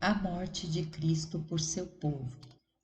a morte de Cristo por seu povo.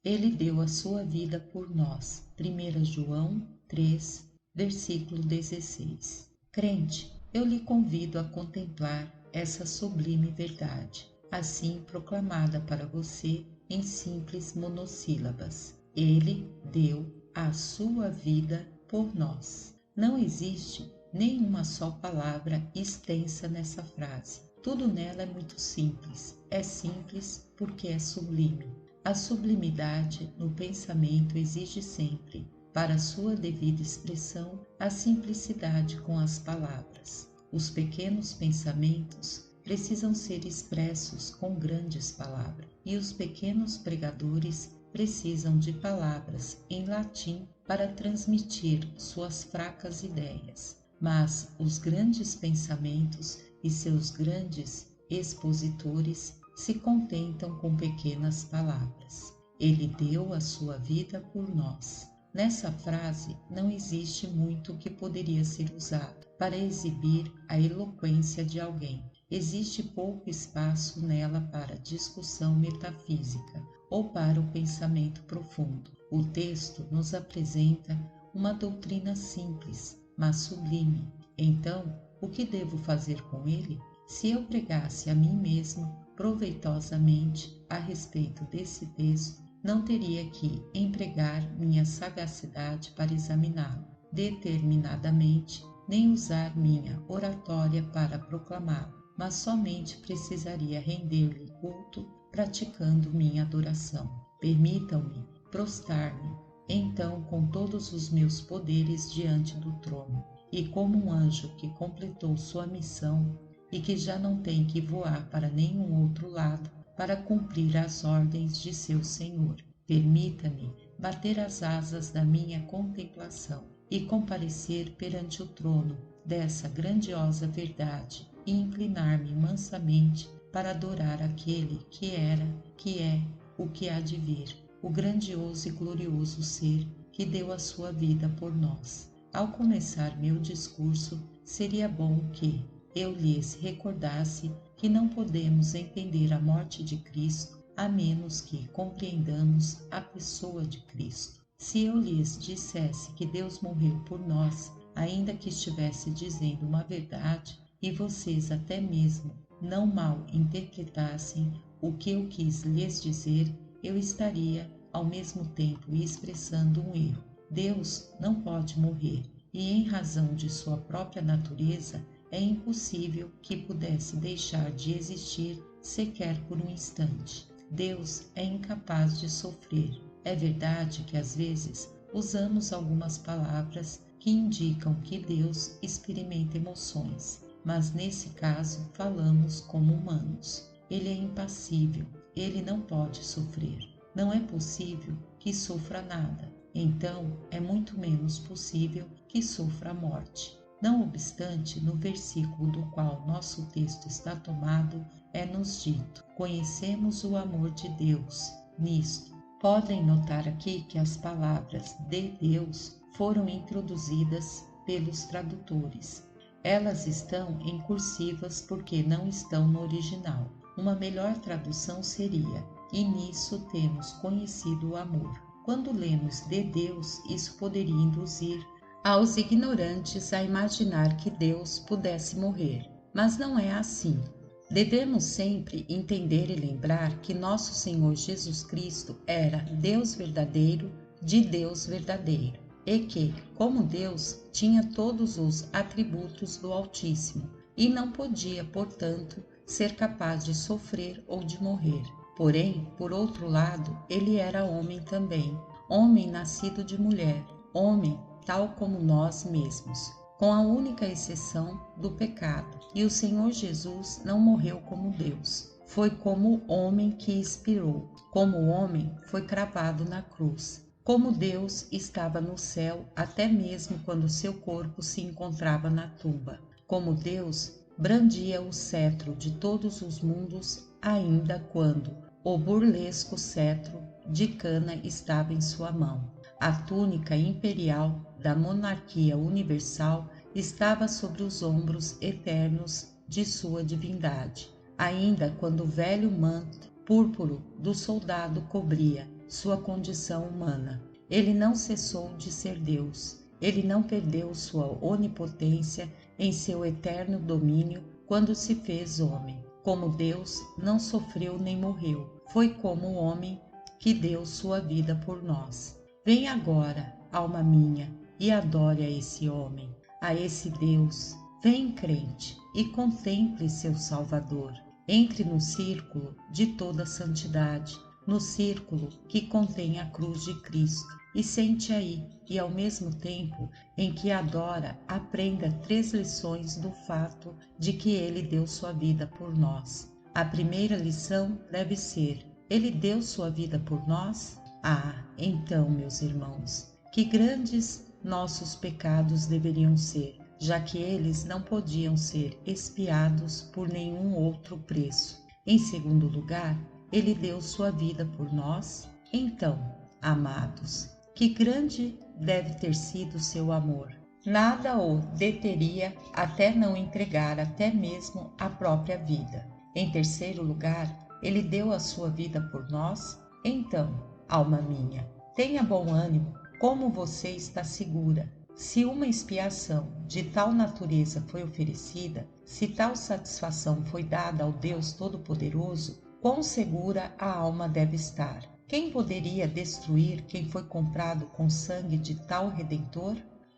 Ele deu a sua vida por nós. 1 João 3, versículo 16. Crente, eu lhe convido a contemplar essa sublime verdade, assim proclamada para você em simples monossílabas. Ele deu a sua vida por nós. Não existe nenhuma só palavra extensa nessa frase. Tudo nela é muito simples. É simples porque é sublime. A sublimidade no pensamento exige sempre, para sua devida expressão, a simplicidade com as palavras. Os pequenos pensamentos precisam ser expressos com grandes palavras, e os pequenos pregadores precisam de palavras em latim para transmitir suas fracas ideias. Mas os grandes pensamentos e seus grandes expositores se contentam com pequenas palavras. Ele deu a sua vida por nós. Nessa frase não existe muito que poderia ser usado para exibir a eloquência de alguém. Existe pouco espaço nela para discussão metafísica ou para o pensamento profundo. O texto nos apresenta uma doutrina simples, mas sublime. Então, o que devo fazer com ele? Se eu pregasse a mim mesmo proveitosamente a respeito desse texto, não teria que empregar minha sagacidade para examiná-lo determinadamente, nem usar minha oratória para proclamá-lo, mas somente precisaria render-lhe culto praticando minha adoração. Permitam-me prostrar-me, então, com todos os meus poderes diante do trono, e como um anjo que completou sua missão e que já não tem que voar para nenhum outro lado para cumprir as ordens de seu Senhor. Permita-me bater as asas da minha contemplação e comparecer perante o trono dessa grandiosa verdade e inclinar-me mansamente para adorar aquele que era, que é, o que há de vir, o grandioso e glorioso ser que deu a sua vida por nós. Ao começar meu discurso, seria bom que eu lhes recordasse que não podemos entender a morte de Cristo a menos que compreendamos a pessoa de Cristo. Se eu lhes dissesse que Deus morreu por nós, ainda que estivesse dizendo uma verdade, e vocês até mesmo não mal interpretassem o que eu quis lhes dizer, eu estaria ao mesmo tempo expressando um erro. Deus não pode morrer, e em razão de sua própria natureza, é impossível que pudesse deixar de existir sequer por um instante. Deus é incapaz de sofrer. É verdade que às vezes usamos algumas palavras que indicam que Deus experimenta emoções, mas nesse caso falamos como humanos. Ele é impassível, ele não pode sofrer. Não é possível que sofra nada, então é muito menos possível que sofra a morte. Não obstante, no versículo do qual nosso texto está tomado, é-nos dito: conhecemos o amor de Deus nisto. Podem notar aqui que as palavras de Deus foram introduzidas pelos tradutores. Elas estão em cursivas porque não estão no original. Uma melhor tradução seria: e nisso temos conhecido o amor. Quando lemos de Deus, isso poderia induzir aos ignorantes a imaginar que Deus pudesse morrer, mas não é assim. Devemos sempre entender e lembrar que nosso Senhor Jesus Cristo era Deus verdadeiro de Deus verdadeiro, e que, como Deus, tinha todos os atributos do Altíssimo e não podia, portanto, ser capaz de sofrer ou de morrer. Porém, por outro lado, ele era homem também, homem nascido de mulher, homem tal como nós mesmos, com a única exceção do pecado. E o Senhor Jesus não morreu como Deus. Foi como homem que expirou. Como homem, foi cravado na cruz. Como Deus, estava no céu até mesmo quando seu corpo se encontrava na tumba. Como Deus, brandia o cetro de todos os mundos ainda quando o burlesco cetro de cana estava em sua mão. A túnica imperial da monarquia universal estava sobre os ombros eternos de sua divindade, ainda quando o velho manto púrpuro do soldado cobria sua condição humana. Ele não cessou de ser Deus. Ele não perdeu sua onipotência em seu eterno domínio quando se fez homem. Como Deus, não sofreu nem morreu. Foi como homem que deu sua vida por nós. Vem agora, alma minha, e adore a esse homem, a esse Deus. Vem, crente, e contemple seu Salvador. Entre no círculo de toda santidade, no círculo que contém a cruz de Cristo, e sente aí, e ao mesmo tempo em que adora, aprenda 3 lições do fato de que ele deu sua vida por nós. A primeira lição deve ser: ele deu sua vida por nós? Ah, então, meus irmãos, que grandes nossos pecados deveriam ser, já que eles não podiam ser expiados por nenhum outro preço. Em segundo lugar, ele deu sua vida por nós. Então, amados, que grande deve ter sido seu amor. Nada o deteria até não entregar até mesmo a própria vida. Em terceiro lugar, ele deu a sua vida por nós. Então, alma minha, tenha bom ânimo, como você está segura. Se uma expiação de tal natureza foi oferecida, se tal satisfação foi dada ao Deus Todo-Poderoso, quão segura a alma deve estar? Quem poderia destruir quem foi comprado com sangue de tal Redentor?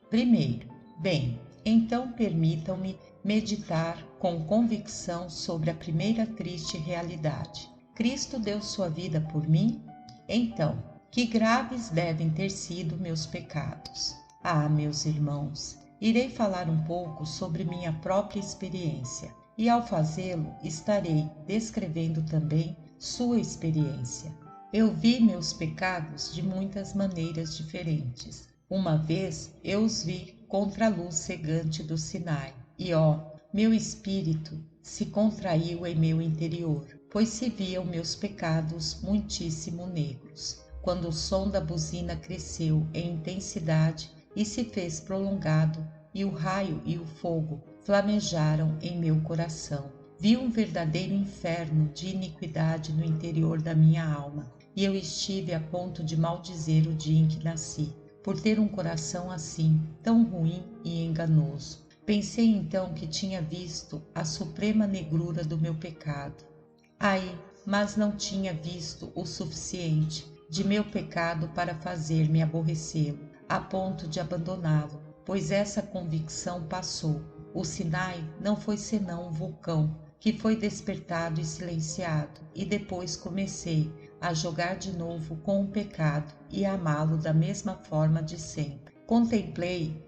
Primeiro, bem, então permitam-me meditar com convicção sobre a primeira triste realidade. Cristo deu sua vida por mim? Então, que graves devem ter sido meus pecados. Ah, meus irmãos, irei falar um pouco sobre minha própria experiência, e ao fazê-lo estarei descrevendo também sua experiência. Eu vi meus pecados de muitas maneiras diferentes. Uma vez eu os vi contra a luz cegante do Sinai, e meu espírito se contraiu em meu interior, pois se viam meus pecados muitíssimo negros. Quando o som da buzina cresceu em intensidade e se fez prolongado, e o raio e o fogo flamejaram em meu coração, vi um verdadeiro inferno de iniquidade no interior da minha alma, e eu estive a ponto de maldizer o dia em que nasci, por ter um coração assim, tão ruim e enganoso. Pensei então que tinha visto a suprema negrura do meu pecado. Ai, mas não tinha visto o suficiente de meu pecado para fazer-me aborrecê-lo, a ponto de abandoná-lo, pois essa convicção passou. O Sinai não foi senão um vulcão que foi despertado e silenciado, e depois comecei a jogar de novo com o pecado e a amá-lo da mesma forma de sempre. Contemplei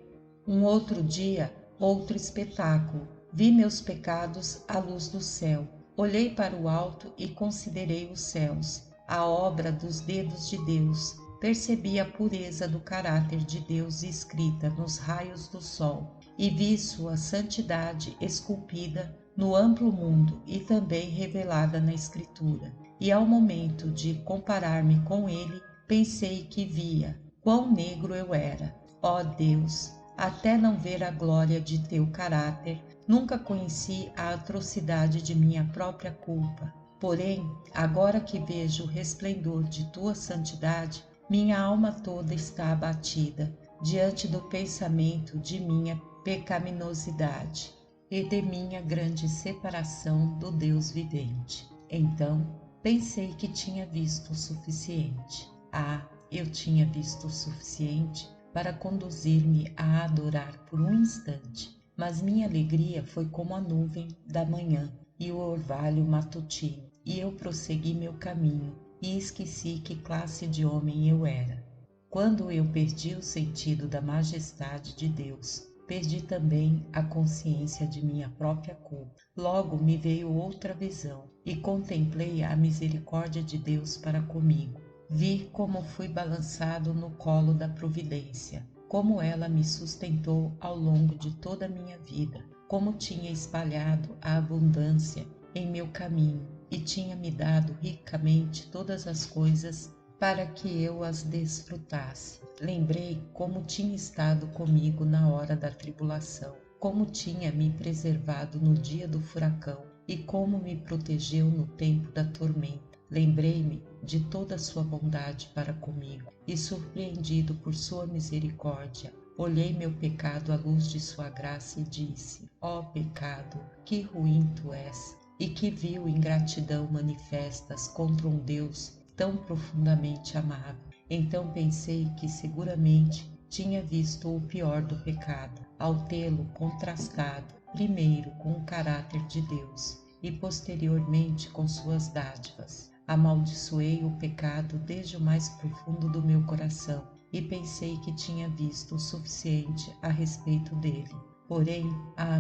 um outro dia, outro espetáculo. Vi meus pecados à luz do céu. Olhei para o alto e considerei os céus, a obra dos dedos de Deus. Percebi a pureza do caráter de Deus escrita nos raios do sol, e vi sua santidade esculpida no amplo mundo e também revelada na Escritura. E ao momento de comparar-me com ele, pensei que via quão negro eu era. Ó Deus, até não ver a glória de teu caráter, nunca conheci a atrocidade de minha própria culpa. Porém, agora que vejo o resplendor de tua santidade, minha alma toda está abatida diante do pensamento de minha pecaminosidade e de minha grande separação do Deus vivente. Então, pensei que tinha visto o suficiente. Ah, eu tinha visto o suficiente para conduzir-me a adorar por um instante, mas minha alegria foi como a nuvem da manhã e o orvalho matutino, e eu prossegui meu caminho e esqueci que classe de homem eu era. Quando eu perdi o sentido da majestade de Deus, perdi também a consciência de minha própria culpa. Logo me veio outra visão e contemplei a misericórdia de Deus para comigo. Vi como fui balançado no colo da providência, como ela me sustentou ao longo de toda a minha vida, como tinha espalhado a abundância em meu caminho e tinha me dado ricamente todas as coisas para que eu as desfrutasse. Lembrei como tinha estado comigo na hora da tribulação, como tinha me preservado no dia do furacão e como me protegeu no tempo da tormenta. lembrei-me de toda a sua bondade para comigo e, surpreendido por sua misericórdia, olhei meu pecado à luz de sua graça e disse: ó pecado, que ruim tu és, e que vil ingratidão manifestas contra um Deus tão profundamente amável. Então pensei que seguramente tinha visto o pior do pecado, ao tê-lo contrastado primeiro com o caráter de Deus e posteriormente com suas dádivas. Amaldiçoei o pecado desde o mais profundo do meu coração e pensei que tinha visto o suficiente a respeito dele. Porém,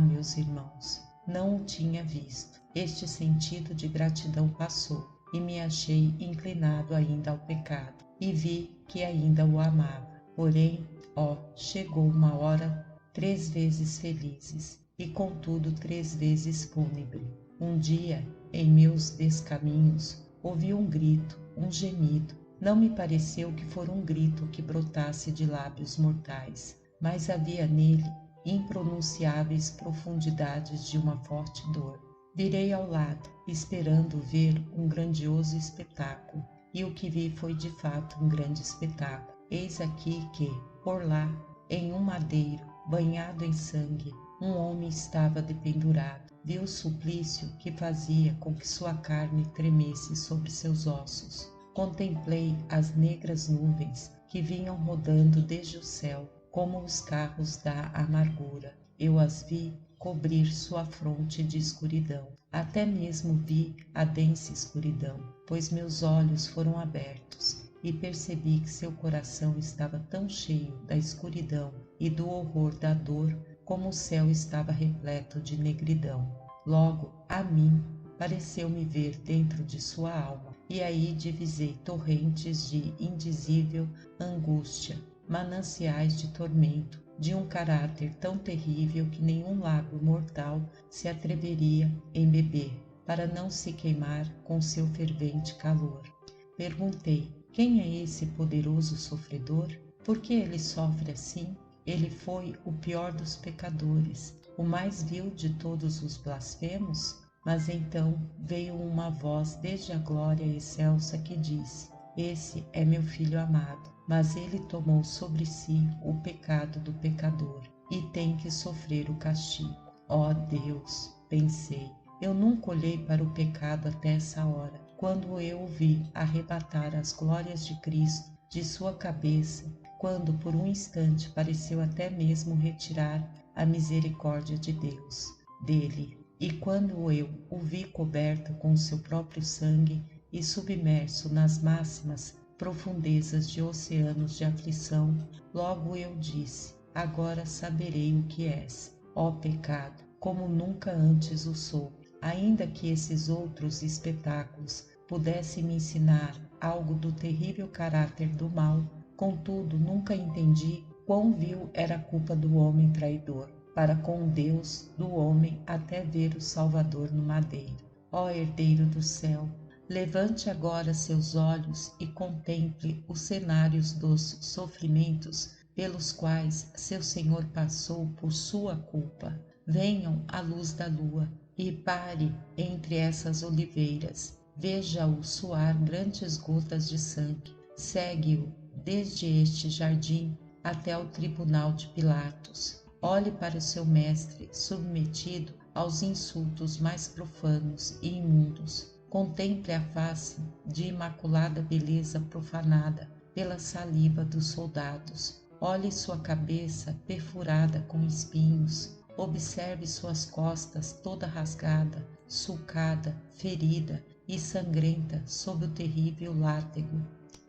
meus irmãos, não o tinha visto. Este sentido de gratidão passou e me achei inclinado ainda ao pecado e vi que ainda o amava. Porém, chegou uma hora 3 vezes felizes e contudo 3 vezes fúnebre. Um dia, em meus descaminhos, ouvi um grito, um gemido. Não me pareceu que fora um grito que brotasse de lábios mortais, mas havia nele impronunciáveis profundidades de uma forte dor. Virei ao lado, esperando ver um grandioso espetáculo, e o que vi foi de fato um grande espetáculo. Eis aqui que, por lá, em um madeiro, banhado em sangue, um homem estava dependurado. Vi o suplício que fazia com que sua carne tremesse sobre seus ossos. Contemplei as negras nuvens que vinham rodando desde o céu, como os carros da amargura. Eu as vi cobrir sua fronte de escuridão. Até mesmo vi a densa escuridão, pois meus olhos foram abertos e percebi que seu coração estava tão cheio da escuridão e do horror da dor como o céu estava repleto de negridão. Logo, a mim, pareceu-me ver dentro de sua alma, e aí divisei torrentes de indizível angústia, mananciais de tormento, de um caráter tão terrível que nenhum lábio mortal se atreveria em beber, para não se queimar com seu fervente calor. Perguntei: quem é esse poderoso sofredor? Por que ele sofre assim? Ele foi o pior dos pecadores, o mais vil de todos os blasfemos? Mas então veio uma voz desde a glória excelsa que disse: esse é meu filho amado, mas ele tomou sobre si o pecado do pecador e tem que sofrer o castigo. Ó Deus, pensei, eu nunca olhei para o pecado até essa hora, quando eu o vi arrebatar as glórias de Cristo de sua cabeça, quando por um instante pareceu até mesmo retirar a misericórdia de Deus dele, e quando eu o vi coberto com seu próprio sangue e submerso nas máximas profundezas de oceanos de aflição, logo eu disse: agora saberei o que és, ó pecado, como nunca antes o soube. Ainda que esses outros espetáculos pudessem me ensinar algo do terrível caráter do mal, contudo nunca entendi quão vil era a culpa do homem traidor para com Deus do homem até ver o Salvador no madeiro. Ó herdeiro do céu, levante agora seus olhos e contemple os cenários dos sofrimentos pelos quais seu Senhor passou por sua culpa. Venham à luz da lua e pare entre essas oliveiras. Veja-o suar grandes gotas de sangue. Segue-o desde este jardim até o tribunal de Pilatos. Olhe para o seu mestre submetido aos insultos mais profanos e imundos. Contemple a face de imaculada beleza profanada pela saliva dos soldados. Olhe sua cabeça perfurada com espinhos. Observe suas costas toda rasgada, sulcada, ferida e sangrenta sob o terrível látego.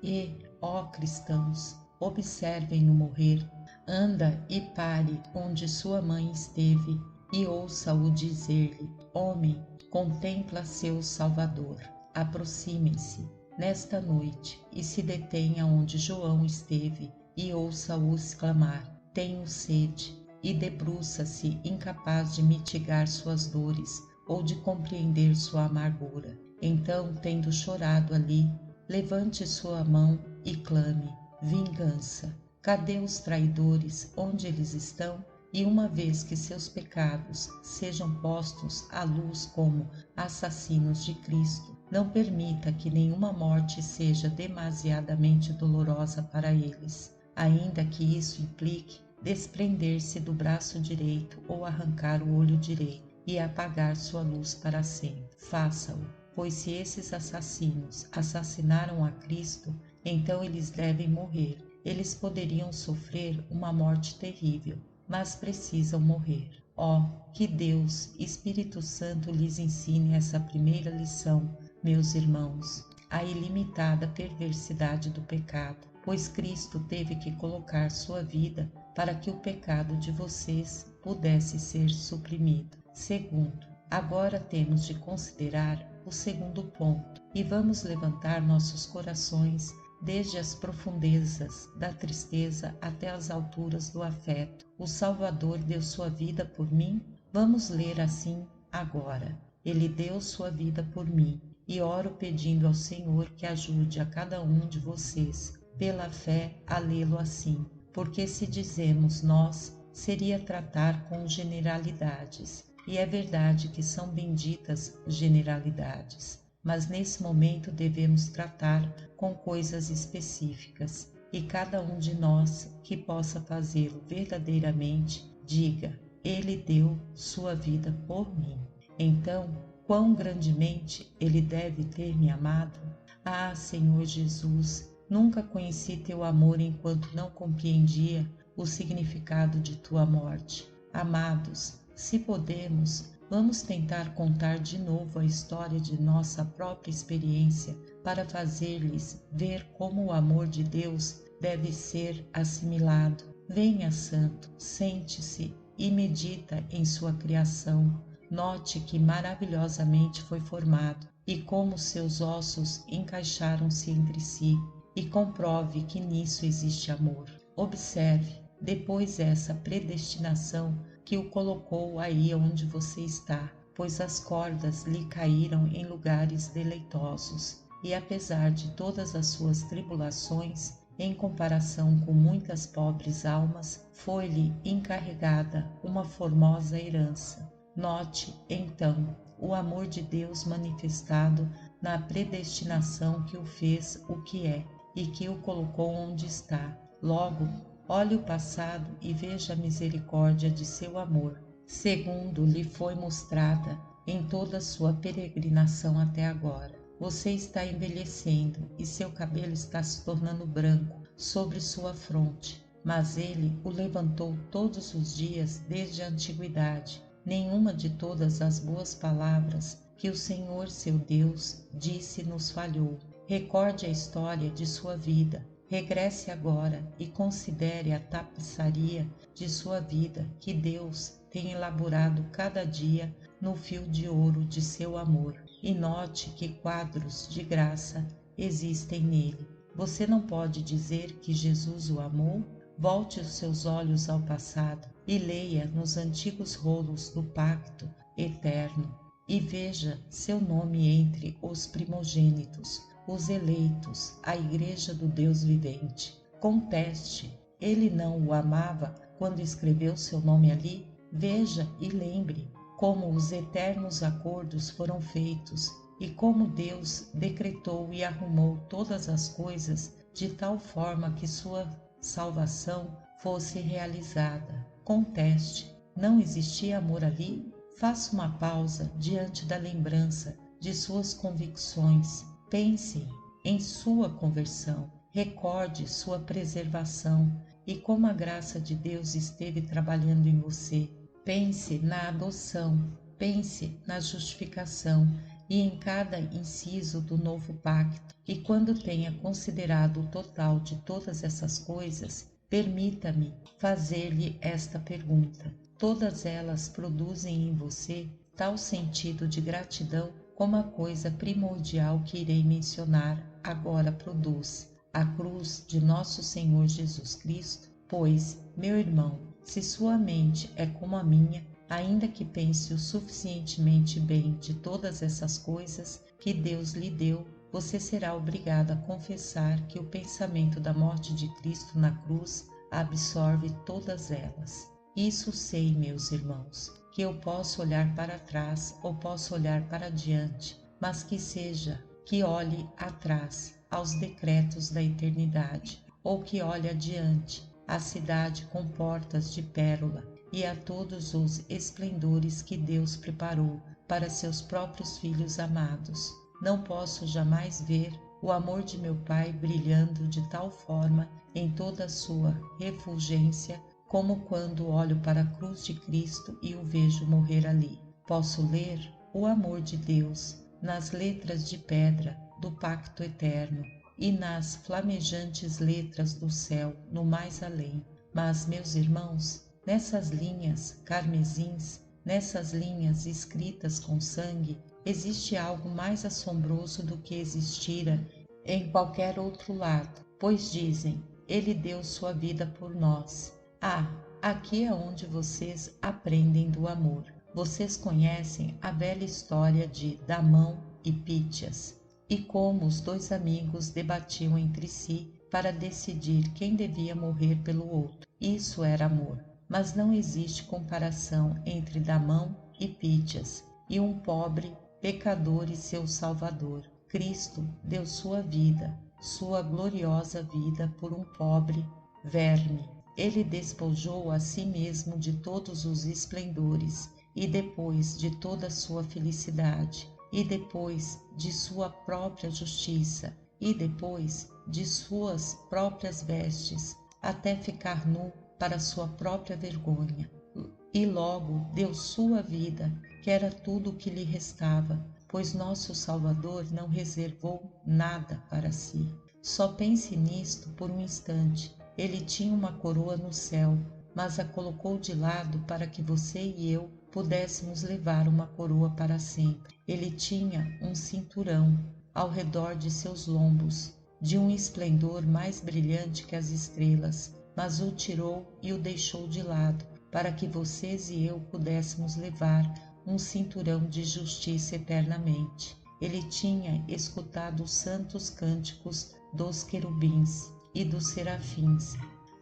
E, ó cristãos, observem-no morrer. Anda e pare onde sua mãe esteve e ouça-o dizer-lhe: homem, contempla seu Salvador. Aproximem-se nesta noite e se detenha onde João esteve e ouça-o exclamar: tenho sede, e debruça-se incapaz de mitigar suas dores ou de compreender sua amargura. Então, tendo chorado ali, levante sua mão e clame: vingança! Cadê os traidores? Onde eles estão? E uma vez que seus pecados sejam postos à luz como assassinos de Cristo, Não permita que nenhuma morte seja demasiadamente dolorosa para eles, ainda que isso implique desprender-se do braço direito ou arrancar o olho direito e apagar sua luz para sempre. Faça-o, pois se esses assassinos assassinaram a Cristo, então eles devem morrer. Eles poderiam sofrer uma morte terrível, mas precisam morrer. Que Deus, Espírito Santo, lhes ensine essa primeira lição, meus irmãos, a ilimitada perversidade do pecado, pois Cristo teve que colocar sua vida para que o pecado de vocês pudesse ser suprimido. Segundo, agora temos de considerar o segundo ponto e vamos levantar nossos corações desde as profundezas da tristeza até as alturas do afeto. O Salvador deu sua vida por mim? Vamos ler assim agora. Ele deu sua vida por mim, e oro pedindo ao Senhor que ajude a cada um de vocês, pela fé, a lê-lo assim, porque se dizemos nós, seria tratar com generalidades, e é verdade que são benditas generalidades, mas nesse momento devemos tratar com coisas específicas, e cada um de nós que possa fazê-lo verdadeiramente, diga: Ele deu sua vida por mim. Então, quão grandemente Ele deve ter me amado? Ah, Senhor Jesus, nunca conheci teu amor enquanto não compreendia o significado de tua morte. Amados, se podemos, vamos tentar contar de novo a história de nossa própria experiência para fazer-lhes ver como o amor de Deus deve ser assimilado. Venha, Santo, sente-se e medita em sua criação. Note que maravilhosamente foi formado e como seus ossos encaixaram-se entre si, e comprove que nisso existe amor. Observe, depois essa predestinação que o colocou aí onde você está, pois as cordas lhe caíram em lugares deleitosos, e apesar de todas as suas tribulações, em comparação com muitas pobres almas, foi-lhe encarregada uma formosa herança. Note, então, o amor de Deus manifestado na predestinação que o fez o que é e que o colocou onde está. Logo, olhe o passado e veja a misericórdia de seu amor, segundo lhe foi mostrada em toda a sua peregrinação até agora. Você está envelhecendo e seu cabelo está se tornando branco sobre sua fronte, mas ele o levantou todos os dias desde a antiguidade. Nenhuma de todas as boas palavras que o Senhor seu Deus disse nos falhou. Recorde a história de sua vida. Regresse agora e considere a tapeçaria de sua vida que Deus tem elaborado cada dia no fio de ouro de seu amor. E note que quadros de graça existem nele. Você não pode dizer que Jesus o amou? Volte os seus olhos ao passado e leia nos antigos rolos do pacto eterno e veja seu nome entre os primogênitos, os eleitos, a igreja do Deus vivente. Conteste, ele não o amava quando escreveu seu nome ali? Veja e lembre como os eternos acordos foram feitos e como Deus decretou e arrumou todas as coisas de tal forma que sua salvação fosse realizada. Conteste, não existia amor ali? Faça uma pausa diante da lembrança de suas convicções. Pense em sua conversão. Recorde sua preservação e como a graça de Deus esteve trabalhando em você. Pense na adoção, pense na justificação e em cada inciso do novo pacto. E quando tenha considerado o total de todas essas coisas, permita-me fazer-lhe esta pergunta. Todas elas produzem em você tal sentido de gratidão como a coisa primordial que irei mencionar agora produz, a cruz de nosso Senhor Jesus Cristo? Pois, meu irmão, se sua mente é como a minha, ainda que pense o suficientemente bem de todas essas coisas que Deus lhe deu, você será obrigado a confessar que o pensamento da morte de Cristo na cruz absorve todas elas. Isso sei, meus irmãos, que eu posso olhar para trás ou posso olhar para diante, mas que olhe atrás, aos decretos da eternidade, ou que olhe adiante, à cidade com portas de pérola e a todos os esplendores que Deus preparou para seus próprios filhos amados. Não posso jamais ver o amor de meu Pai brilhando de tal forma em toda a sua refulgência como quando olho para a cruz de Cristo e o vejo morrer ali. Posso ler o amor de Deus nas letras de pedra do pacto eterno e nas flamejantes letras do céu no mais além. Mas, meus irmãos, nessas linhas carmesins, nessas linhas escritas com sangue, existe algo mais assombroso do que existira em qualquer outro lado, pois dizem, ele deu sua vida por nós. Ah, aqui é onde vocês aprendem do amor. Vocês conhecem a velha história de Damão e Pítias e como os dois amigos debatiam entre si para decidir quem devia morrer pelo outro. Isso era amor. Mas não existe comparação entre Damão e Pítias e um pobre pecador e seu Salvador. Cristo deu sua vida, sua gloriosa vida por um pobre verme. Ele despojou a si mesmo de todos os esplendores e depois de toda a sua felicidade, e depois de sua própria justiça, e depois de suas próprias vestes, até ficar nu para sua própria vergonha. E logo deu sua vida, que era tudo o que lhe restava, pois nosso Salvador não reservou nada para si. Só pense nisto por um instante. Ele tinha uma coroa no céu, mas a colocou de lado para que você e eu pudéssemos levar uma coroa para sempre. Ele tinha um cinturão ao redor de seus lombos, de um esplendor mais brilhante que as estrelas, mas o tirou e o deixou de lado, para que vocês e eu pudéssemos levar um cinturão de justiça eternamente. Ele tinha escutado os santos cânticos dos querubins e dos serafins,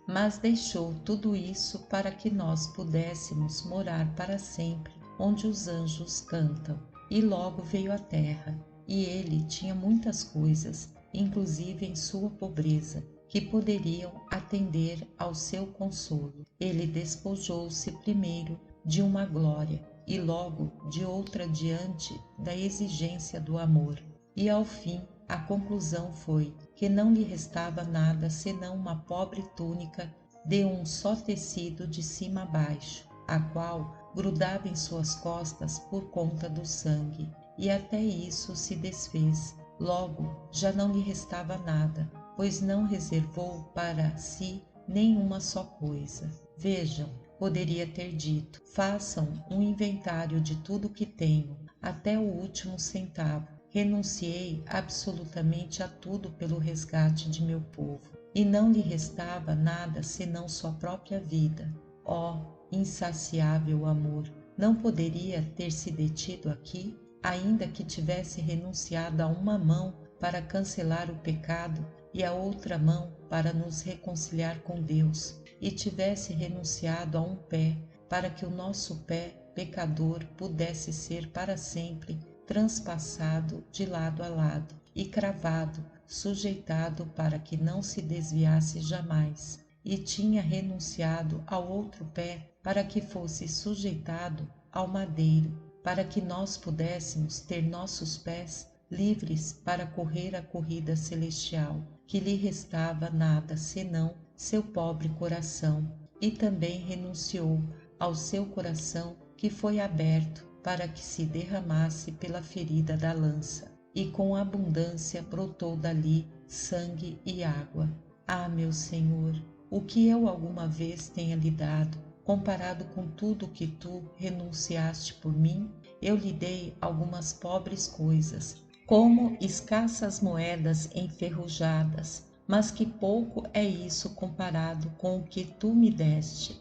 mas deixou tudo isso para que nós pudéssemos morar para sempre onde os anjos cantam. E logo veio à terra, e ele tinha muitas coisas, inclusive em sua pobreza, que poderiam atender ao seu consolo. Ele despojou-se primeiro de uma glória e logo de outra diante da exigência do amor. E ao fim, a conclusão foi que não lhe restava nada senão uma pobre túnica de um só tecido de cima a baixo, a qual grudava em suas costas por conta do sangue, e até isso se desfez. Logo já não lhe restava nada, pois não reservou para si nenhuma só coisa. Vejam, poderia ter dito, façam um inventário de tudo que tenho, até o último centavo. Renunciei absolutamente a tudo pelo resgate de meu povo, e não lhe restava nada senão sua própria vida. Ó, insaciável amor, não poderia ter se detido aqui, ainda que tivesse renunciado a uma mão para cancelar o pecado e a outra mão para nos reconciliar com Deus, e tivesse renunciado a um pé para que o nosso pé pecador pudesse ser para sempre transpassado de lado a lado e cravado, sujeitado para que não se desviasse jamais, e tinha renunciado ao outro pé para que fosse sujeitado ao madeiro, para que nós pudéssemos ter nossos pés livres para correr a corrida celestial, que lhe restava nada senão seu pobre coração, e também renunciou ao seu coração que foi aberto para que se derramasse pela ferida da lança, e com abundância brotou dali sangue e água. Ah, meu Senhor, o que eu alguma vez tenha lhe dado, comparado com tudo que tu renunciaste por mim? Eu lhe dei algumas pobres coisas, como escassas moedas enferrujadas, mas que pouco é isso comparado com o que tu me deste.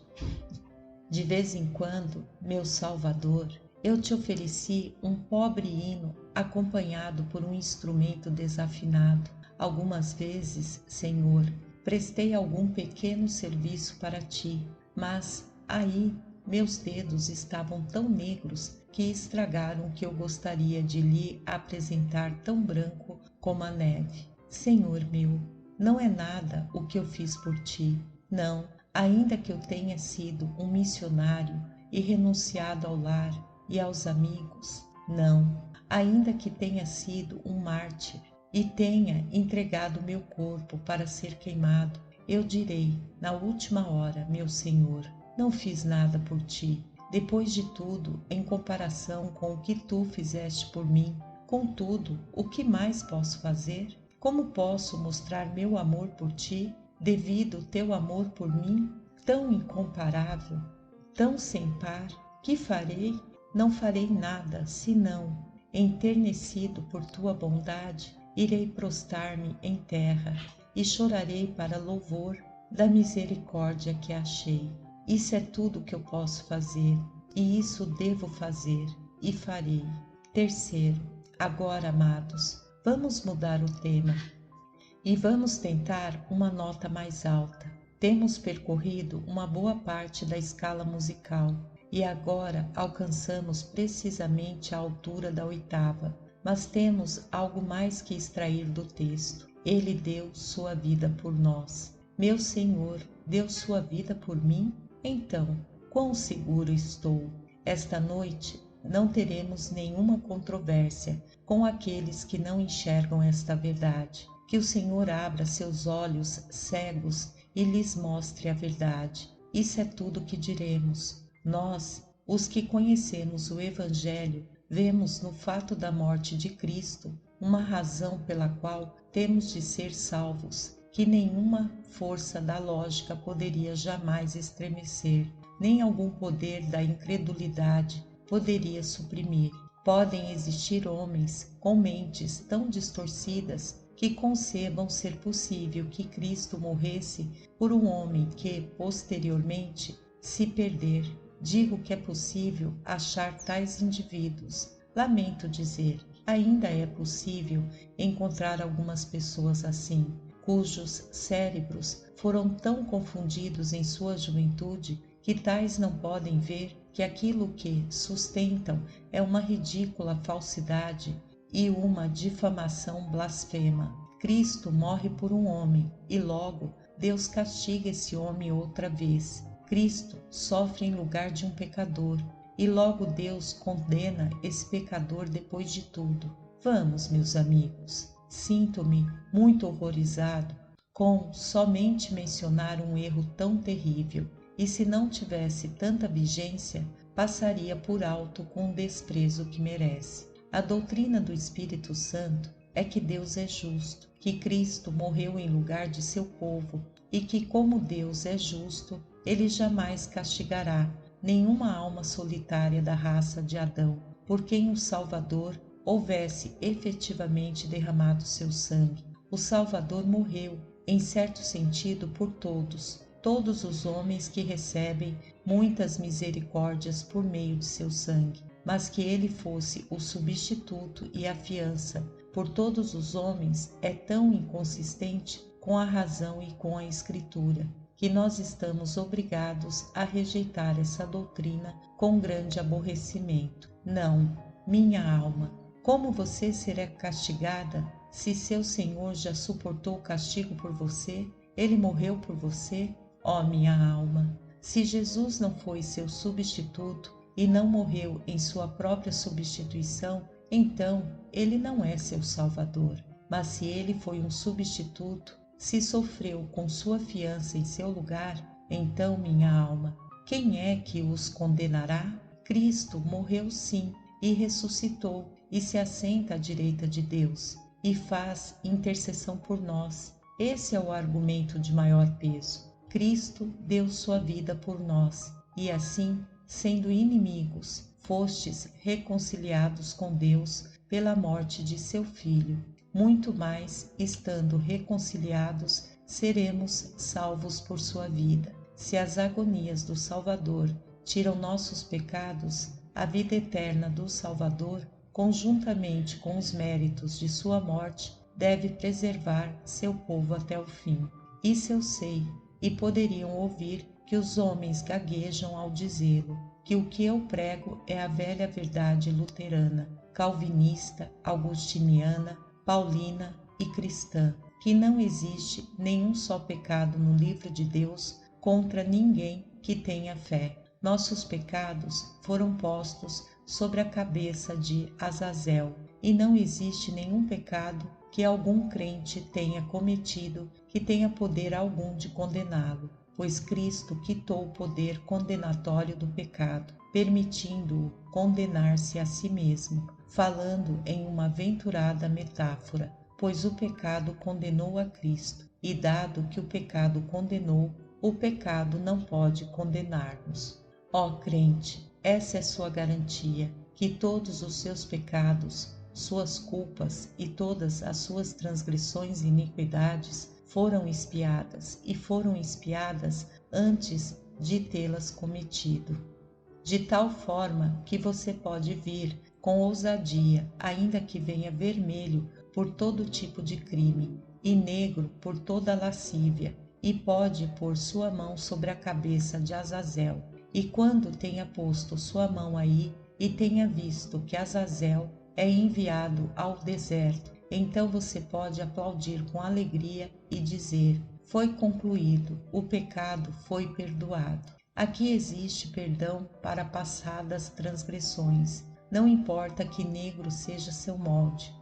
De vez em quando, meu Salvador, eu te ofereci um pobre hino acompanhado por um instrumento desafinado. Algumas vezes, Senhor, prestei algum pequeno serviço para ti, mas aí meus dedos estavam tão negros que estragaram o que eu gostaria de lhe apresentar tão branco como a neve. Senhor meu, não é nada o que eu fiz por ti. Não, ainda que eu tenha sido um missionário e renunciado ao lar e aos amigos. Não, ainda que tenha sido um mártir e tenha entregado meu corpo para ser queimado, eu direi, na última hora, meu Senhor, não fiz nada por ti. Depois de tudo, em comparação com o que tu fizeste por mim, contudo, o que mais posso fazer? Como posso mostrar meu amor por ti, devido teu amor por mim, tão incomparável, tão sem par? Que farei? Não farei nada, senão, enternecido por tua bondade, irei prostrar-me em terra e chorarei para louvor da misericórdia que achei. Isso é tudo que eu posso fazer, e isso devo fazer, e farei. Terceiro, agora, amados, vamos mudar o tema e vamos tentar uma nota mais alta. Temos percorrido uma boa parte da escala musical e agora alcançamos precisamente a altura da oitava, mas temos algo mais que extrair do texto. Ele deu sua vida por nós. Meu Senhor deu sua vida por mim? Então, quão seguro estou! Esta noite não teremos nenhuma controvérsia com aqueles que não enxergam esta verdade. Que o Senhor abra seus olhos cegos e lhes mostre a verdade. Isso é tudo que diremos. Nós, os que conhecemos o Evangelho, vemos no fato da morte de Cristo uma razão pela qual temos de ser salvos, que nenhuma força da lógica poderia jamais estremecer, nem algum poder da incredulidade poderia suprimir. Podem existir homens com mentes tão distorcidas que concebam ser possível que Cristo morresse por um homem que, posteriormente, se perder. Digo que é possível achar tais indivíduos. Lamento dizer, ainda é possível encontrar algumas pessoas assim, cujos cérebros foram tão confundidos em sua juventude que tais não podem ver que aquilo que sustentam é uma ridícula falsidade e uma difamação blasfema. Cristo morre por um homem e logo Deus castiga esse homem outra vez. Cristo sofre em lugar de um pecador e logo Deus condena esse pecador depois de tudo. Vamos, meus amigos, sinto-me muito horrorizado com somente mencionar um erro tão terrível, e se não tivesse tanta vigência, passaria por alto com o desprezo que merece. A doutrina do Espírito Santo é que Deus é justo, que Cristo morreu em lugar de seu povo e que, como Deus é justo, ele jamais castigará nenhuma alma solitária da raça de Adão, por quem o Salvador houvesse efetivamente derramado seu sangue. O Salvador morreu, em certo sentido, por todos os homens que recebem muitas misericórdias por meio de seu sangue, mas que ele fosse o substituto e a fiança por todos os homens é tão inconsistente com a razão e com a Escritura, que nós estamos obrigados a rejeitar essa doutrina com grande aborrecimento. Não, minha alma, como você será castigada se seu Senhor já suportou o castigo por você? Ele morreu por você? Ó minha alma, se Jesus não foi seu substituto e não morreu em sua própria substituição, então ele não é seu Salvador. Mas se ele foi um substituto, se sofreu com sua fiança em seu lugar, então, minha alma, quem é que os condenará? Cristo morreu sim e ressuscitou e se assenta à direita de Deus e faz intercessão por nós. Esse é o argumento de maior peso. Cristo deu sua vida por nós e assim, sendo inimigos, fostes reconciliados com Deus pela morte de seu Filho. Muito mais, estando reconciliados, seremos salvos por sua vida. Se as agonias do Salvador tiram nossos pecados, a vida eterna do Salvador, conjuntamente com os méritos de sua morte, deve preservar seu povo até o fim. Isso eu sei, e poderiam ouvir que os homens gaguejam ao dizê-lo. que o que eu prego é a velha verdade luterana, calvinista, augustiniana, paulina e cristã, que não existe nenhum só pecado no livro de Deus contra ninguém que tenha fé. Nossos pecados foram postos sobre a cabeça de Azazel, e não existe nenhum pecado que algum crente tenha cometido que tenha poder algum de condená-lo, pois Cristo quitou o poder condenatório do pecado, permitindo-o condenar-se a si mesmo, falando em uma aventurada metáfora, pois o pecado condenou a Cristo, e dado que o pecado condenou, o pecado não pode condenar-nos. Ó crente, essa é sua garantia, que todos os seus pecados, suas culpas e todas as suas transgressões e iniquidades foram expiadas, e foram expiadas antes de tê-las cometido. De tal forma que você pode vir com ousadia, ainda que venha vermelho por todo tipo de crime, e negro por toda lascívia, e pode pôr sua mão sobre a cabeça de Azazel. E quando tenha posto sua mão aí, e tenha visto que Azazel é enviado ao deserto, então você pode aplaudir com alegria e dizer: foi concluído, o pecado foi perdoado. Aqui existe perdão para passadas transgressões. Não importa que negro seja seu molde.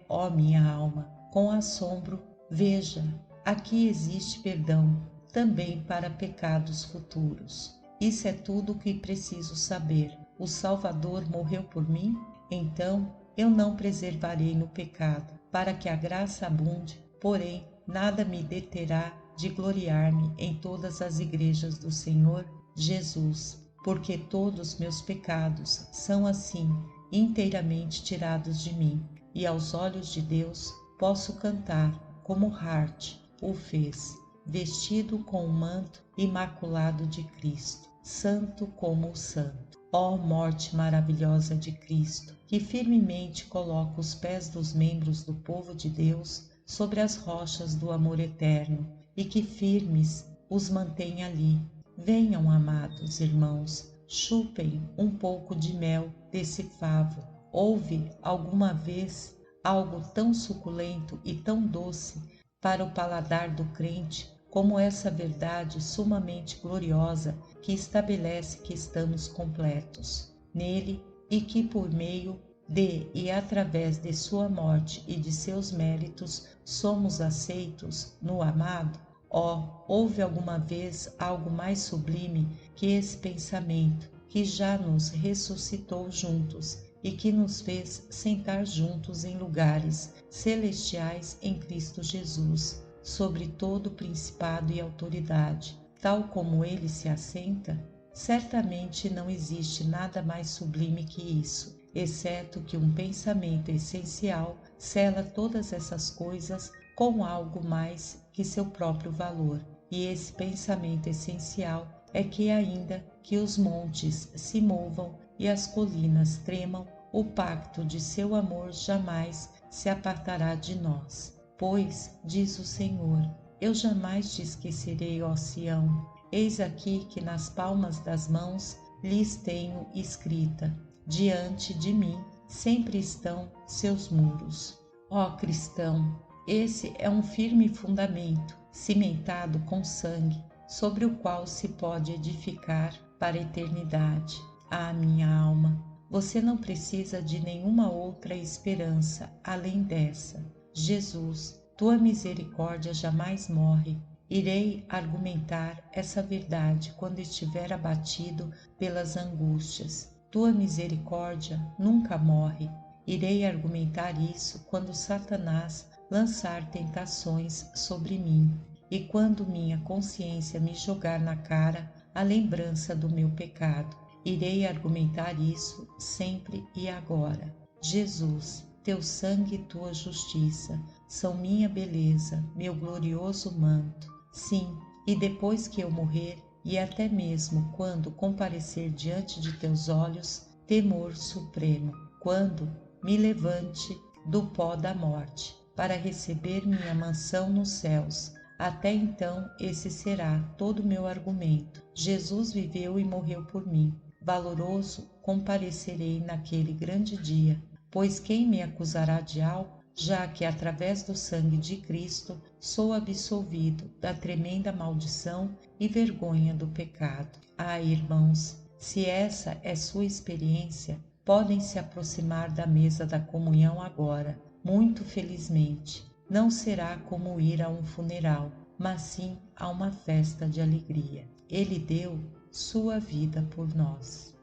Ó minha alma, com assombro, veja, aqui existe perdão também para pecados futuros. Isso é tudo o que preciso saber. O Salvador morreu por mim? Então eu não preservarei no pecado, para que a graça abunde, porém nada me deterá de gloriar-me em todas as igrejas do Senhor Jesus, porque todos meus pecados são assim inteiramente tirados de mim, e aos olhos de Deus posso cantar como Hart o fez, vestido com o manto imaculado de Cristo, santo como o santo. Ó morte maravilhosa de Cristo, que firmemente coloca os pés dos membros do povo de Deus sobre as rochas do amor eterno, e que firmes os mantém ali. Venham, amados irmãos, chupem um pouco de mel desse favo. Houve alguma vez algo tão suculento e tão doce para o paladar do crente como essa verdade sumamente gloriosa que estabelece que estamos completos nele, e que por meio de e através de sua morte e de seus méritos somos aceitos no amado? Houve alguma vez algo mais sublime que esse pensamento, que já nos ressuscitou juntos e que nos fez sentar juntos em lugares celestiais em Cristo Jesus, sobre todo principado e autoridade, tal como ele se assenta? Certamente não existe nada mais sublime que isso, exceto que um pensamento essencial sela todas essas coisas com algo mais que seu próprio valor. E esse pensamento essencial é que, ainda que os montes se movam e as colinas tremam, o pacto de seu amor jamais se apartará de nós. Pois, diz o Senhor, eu jamais te esquecerei, ó Sião. Eis aqui que nas palmas das mãos lhes tenho escrita. Diante de mim sempre estão seus muros. Ó cristão, esse é um firme fundamento, cimentado com sangue, sobre o qual se pode edificar para a eternidade. Ah, minha alma, você não precisa de nenhuma outra esperança além dessa. Jesus, tua misericórdia jamais morre. Irei argumentar essa verdade quando estiver abatido pelas angústias. Tua misericórdia nunca morre. Irei argumentar isso quando Satanás lançar tentações sobre mim, e quando minha consciência me jogar na cara a lembrança do meu pecado. Irei argumentar isso sempre e agora. Jesus, teu sangue e tua justiça são minha beleza, meu glorioso manto. Sim, e depois que eu morrer, e até mesmo quando comparecer diante de teus olhos, temor supremo, quando me levante do pó da morte, para receber minha mansão nos céus. Até então esse será todo o meu argumento. Jesus viveu e morreu por mim. valoroso, comparecerei naquele grande dia, pois quem me acusará de algo, já que através do sangue de Cristo sou absolvido da tremenda maldição e vergonha do pecado. Ah, irmãos, se essa é sua experiência, podem se aproximar da mesa da comunhão agora, muito felizmente. Não será como ir a um funeral, mas sim a uma festa de alegria. Ele deu sua vida por nós.